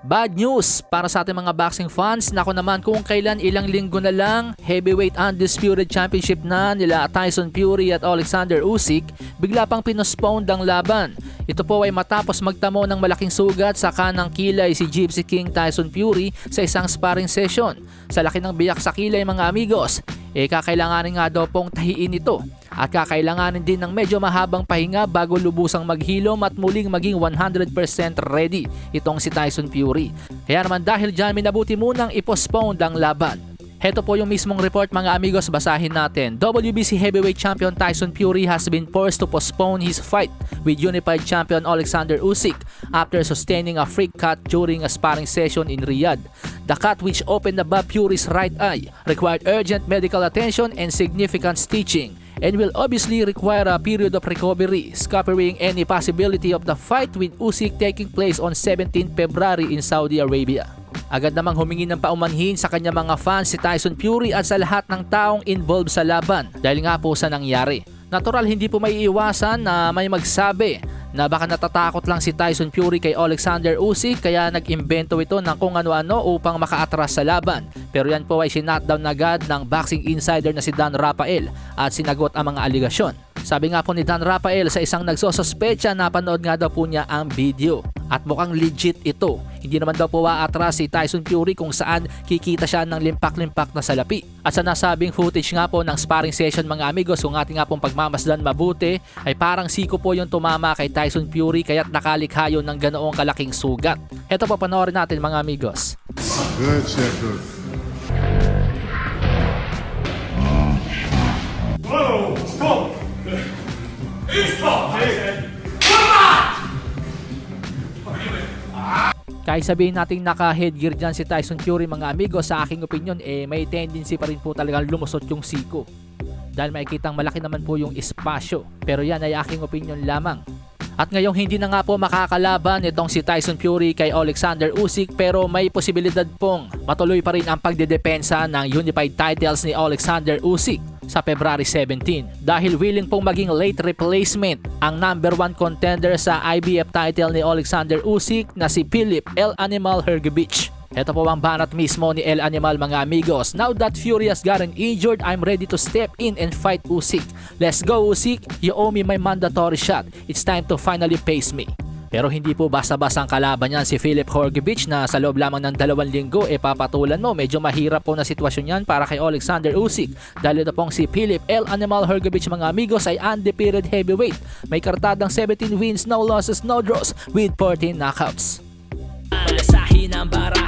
Bad news para sa ating mga boxing fans. Nako naman, kung kailan ilang linggo na lang heavyweight undisputed championship na nila Tyson Fury at Alexander Usyk, bigla pang pinospone ang laban. Ito po ay matapos magtamo ng malaking sugat sa kanang kilay si Gypsy King Tyson Fury sa isang sparring session. Sa laki ng biyak sa kilay mga amigos, kakailanganin nga daw pong tahiin ito. At kakailanganin din ng medyo mahabang pahinga bago lubusang maghilom at muling maging 100% ready itong si Tyson Fury. Kaya naman dahil dyan, minabuti munang i-postpone ang laban. Heto po yung mismong report mga amigos, basahin natin. WBC Heavyweight Champion Tyson Fury has been forced to postpone his fight with Unified Champion Alexander Usyk after sustaining a freak cut during a sparring session in Riyadh. The cut, which opened above Fury's right eye, required urgent medical attention and significant stitching, and will obviously require a period of recovery, scattering any possibility of the fight with Usyk taking place on 17 February in Saudi Arabia. Agad namang humingi ng paumanhin sa kanya mga fans si Tyson Fury at sa lahat ng taong involved sa laban dahil nga po sa nangyari. Natural, hindi po may iwasan na may magsabi na baka natatakot lang si Tyson Fury kay Alexander Usyk kaya nag-imbento ito ng kung ano-ano upang makaatras sa laban. Pero yan po ay sinatdown agad ng boxing insider na si Dan Rafael at sinagot ang mga aligasyon. Sabi nga po ni Dan Rafael sa isang nagsosospecha, napanood nga daw po niya ang video at mukhang legit ito. Hindi naman daw po aatras si Tyson Fury kung saan kikita siya ng limpak-limpak na salapi. At sa nasabing footage nga po ng sparring session mga amigos, kung ating nga pong pagmamasdan mabuti, ay parang siko po yung tumama kay Tyson Fury kaya't nakalikha yun ng ganoong kalaking sugat. Ito po, panoorin natin mga amigos. Good shit, good. Whoa, stop! Stop! Kahit sabihin natin naka-headgear dyan si Tyson Fury mga amigos, sa aking opinion may tendency pa rin po talagang lumusot yung siko. Dahil makikitang malaki naman po yung espasyo. Pero yan ay aking opinion lamang. At ngayong hindi na nga po makakalaban itong si Tyson Fury kay Alexander Usyk, pero may posibilidad pong matuloy pa rin ang pagdedepensa ng unified titles ni Alexander Usyk sa February 17 dahil willing pong maging late replacement ang number 1 contender sa IBF title ni Alexander Usyk na si Philip El Animal Hrgovic. Ito po ang banat mismo ni El Animal mga amigos. Now that Fury has gotten injured, I'm ready to step in and fight Usyk. Let's go Usyk, you owe me my mandatory shot. It's time to finally face me. Pero hindi po basta-basta ang kalaban niyan si Philip Hrgovic na sa loob lamang ng 2 linggo papatulan mo. Medyo mahirap po na sitwasyon yan para kay Alexander Usyk dahil ito pong si Philip El Animal Hrgovic mga amigos ay undefeated heavyweight. May kartadang 17 wins, no losses, no draws with 14 knockouts. Malasahin ang bara